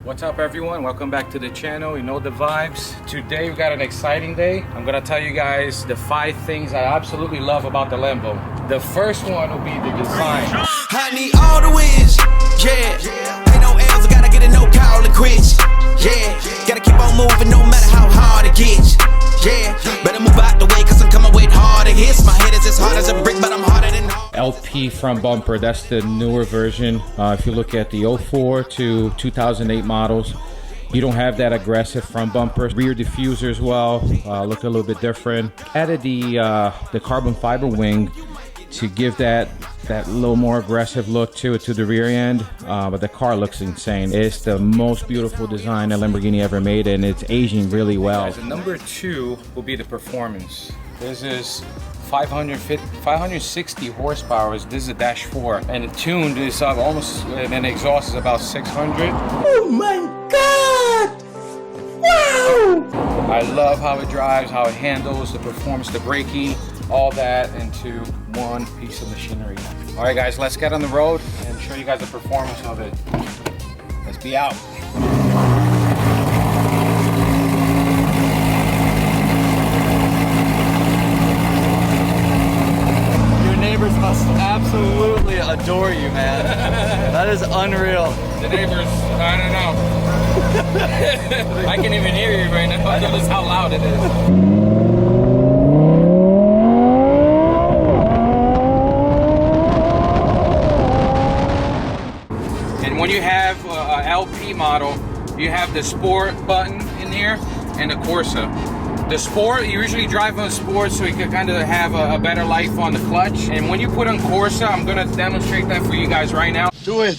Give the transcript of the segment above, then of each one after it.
What's up everyone, welcome back to the channel. You know the vibes. Today we got an exciting day. I'm gonna tell you guys the 5 things I absolutely love about the Lambo. The first one will be the design. I need all the wins, yeah. Ain't no L's, I gotta get a no call and quits, yeah. Gotta keep on moving no matter how hard it gets, yeah. Better move out the way cause I'm coming with harder hits. My head is as hard as a brick but I'm harder than hard. LP front bumper, that's the newer version. If you look at the 04 to 2008 models, you don't have that aggressive front bumper. Rear diffuser as well, look a little bit different. Added the carbon fiber wing to give that little more aggressive look to it, to the rear end, but the car looks insane. It's the most beautiful design that Lamborghini ever made, and it's aging really well. Number 2 will be the performance. This is 560 horsepower. This is a dash 4, and the tuned is almost, and the exhaust is about 600. Oh my god! Wow! I love how it drives, how it handles, the performance, the braking, all that into one piece of machinery. All right guys, let's get on the road and show you guys the performance of it. Let's be out. Neighbors must absolutely adore you, man. That is unreal. The neighbors, I don't know. I can't even hear you right now. That's how loud it is. And when you have a LP model, you have the Sport button in here and the Corsa. The Sport, you usually drive on Sport so you can kind of have a better life on the clutch. And when you put on Corsa, I'm gonna demonstrate that for you guys right now. Do it!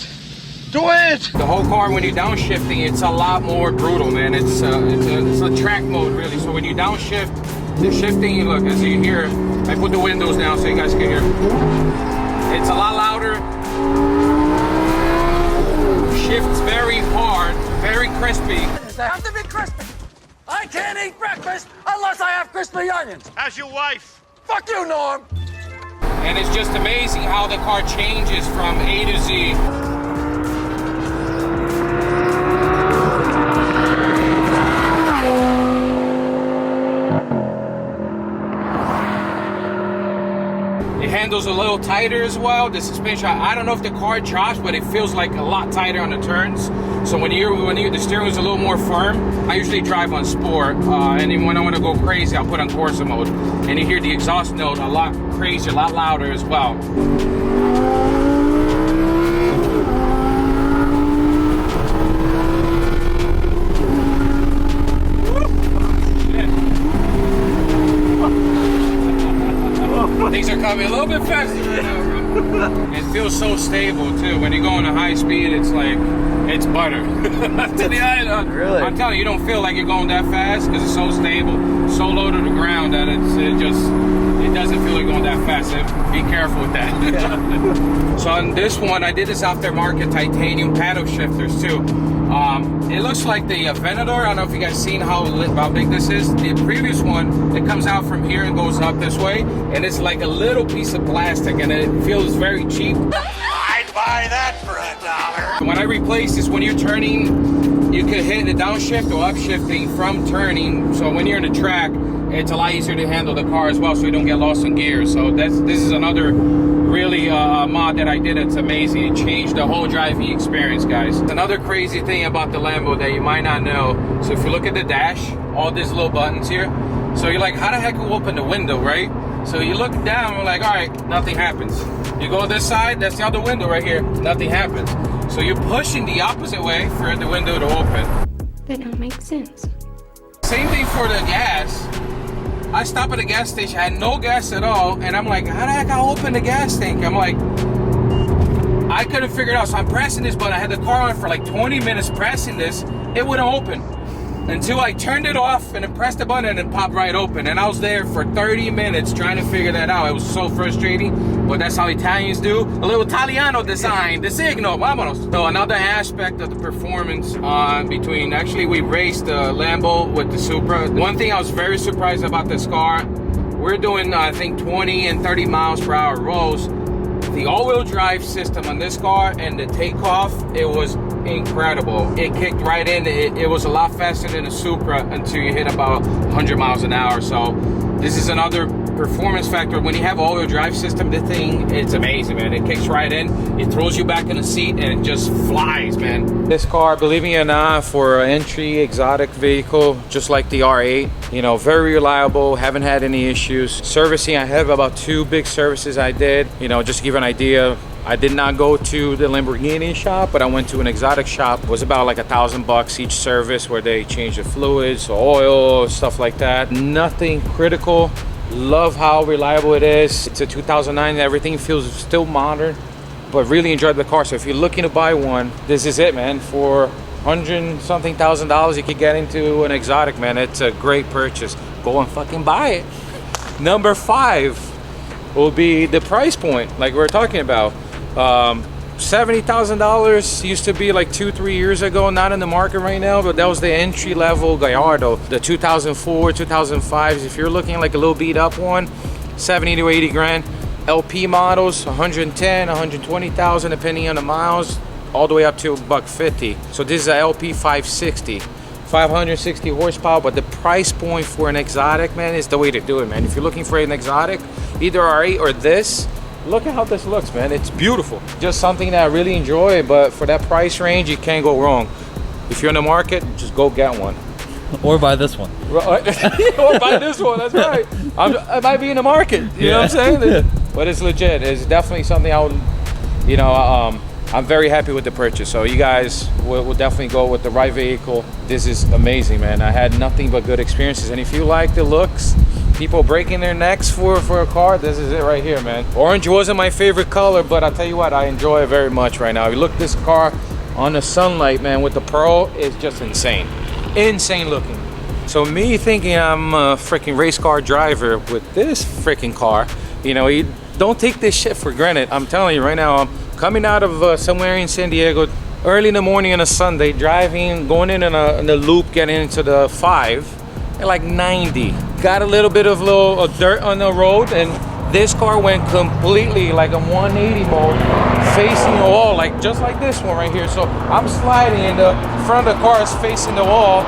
Do it! The whole car, when you're downshifting, it's a lot more brutal, man. It's a track mode, really. So when you downshift, the shifting, look, as you hear, I put the windows down so you guys can hear. It's a lot louder. Shifts very hard, very crispy. They have to be crispy. I can't eat breakfast unless I have crispy onions. How's your wife? Fuck you, Norm. And it's just amazing how the car changes from A to Z. It handles a little tighter as well. The suspension, I don't know if the car drops, but it feels like a lot tighter on the turns. So when the steering is a little more firm, I usually drive on Sport, and then when I want to go crazy, I'll put on Corsa mode. And you hear the exhaust note a lot crazier, a lot louder as well. Things are coming a little bit faster right now, bro. It feels so stable too. When you go on a high speed, it's like, it's butter. To the island. Really? I'm telling you, you don't feel like you're going that fast because it's so stable, so low to the ground that it doesn't feel like going that fast. So be careful with that. Yeah. So on this one, I did this aftermarket titanium paddle shifters too. It looks like the Venador. I don't know if you guys seen how big this is. The previous one, it comes out from here and goes up this way, and it's like a little piece of plastic, and it feels very cheap. I'd buy that for $1. When I replace this, when you're turning, you could hit the downshift or upshifting from turning. So when you're in the track, it's a lot easier to handle the car as well, so you don't get lost in gear. So this is another really mod that I did. It's amazing. It changed the whole driving experience, guys. Another crazy thing about the Lambo that you might not know. So if you look at the dash, all these little buttons here. So you're like, how the heck will we open the window, right? So you look down, we're like, all right, nothing happens. You go this side, that's the other window right here, nothing happens. So you're pushing the opposite way for the window to open. That don't make sense. Same thing for the gas. I stop at a gas station, I had no gas at all, and I'm like, how the heck I open the gas tank? I'm like, I couldn't figure it out. So I'm pressing this button. I had the car on for like 20 minutes pressing this. It wouldn't open until I turned it off and then pressed the button and it popped right open. And I was there for 30 minutes trying to figure that out. It was so frustrating, but that's how Italians do. A little Italiano design, the signal, vámonos. So another aspect of the performance between, actually we raced the Lambo with the Supra. One thing I was very surprised about this car, we're doing I think 20 and 30 miles per hour rolls. The all-wheel drive system on this car and the takeoff, it was incredible. It kicked right in. It was a lot faster than a Supra until you hit about 100 miles an hour. So this is another performance factor. When you have all-wheel drive system, the thing, it's amazing, man. It kicks right in, it throws you back in the seat, and it just flies, man. This car, believe me or not, for an entry exotic vehicle, just like the R8, you know, very reliable, haven't had any issues. Servicing, I have about 2 big services I did, you know, just to give you an idea. I did not go to the Lamborghini shop, but I went to an exotic shop. It was about like $1,000 each service, where they change the fluids, oil, stuff like that. Nothing critical. Love how reliable it is. It's a 2009, everything feels still modern, but really enjoyed the car. So if you're looking to buy one, this is it, man. For $100-something thousand, you could get into an exotic, man. It's a great purchase. Go and fucking buy it. Number 5 will be the price point, like we were talking about. $70,000 used to be like 2-3 years ago, not in the market right now, but that was the entry-level Gallardo, the 2004, 2005s. If you're looking like a little beat up one, 70 to 80 grand. LP models, 110, 120,000 depending on the miles, all the way up to $150. So this is a LP 560, 560 horsepower, but the price point for an exotic, man, is the way to do it, man. If you're looking for an exotic, either R8 or this, look at how this looks, man. It's beautiful. Just something that I really enjoy, but for that price range, you can't go wrong. If you're in the market, just go get one. Or buy this one. Or buy this one, that's right. I might be in the market, you know what I'm saying? But it's legit. It's definitely something I would, you know, I'm very happy with the purchase. So you guys will definitely go with the right vehicle. This is amazing, man. I had nothing but good experiences. And if you like the looks, people breaking their necks for a car, this is it right here, man. Orange wasn't my favorite color, but I'll tell you what, I enjoy it very much right now. If you look at this car on the sunlight, man, with the pearl, it's just insane. Insane looking. So me thinking I'm a freaking race car driver with this freaking car, you know, you don't take this shit for granted. I'm telling you right now, I'm coming out of somewhere in San Diego, early in the morning on a Sunday, driving, going in a loop, getting into the 5 at like 90. Got a little bit of dirt on the road, and this car went completely like a 180 mode, facing the wall, like just like this one right here. So I'm sliding, and the front of the car is facing the wall.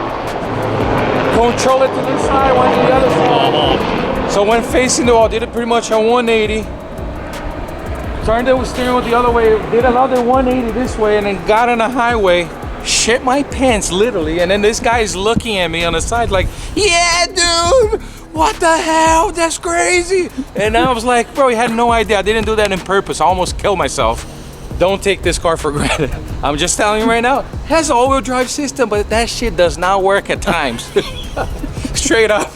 Control it to this side, one to the other side. So when facing the wall, did it pretty much a 180. Turned the steering wheel the other way, did another 180 this way, and then got on the highway. Shit my pants, literally. And then this guy's looking at me on the side like, yeah, dude, what the hell? That's crazy. And I was like, bro, he had no idea. I didn't do that on purpose. I almost killed myself. Don't take this car for granted. I'm just telling you right now, it has an all-wheel drive system, but that shit does not work at times. Straight up.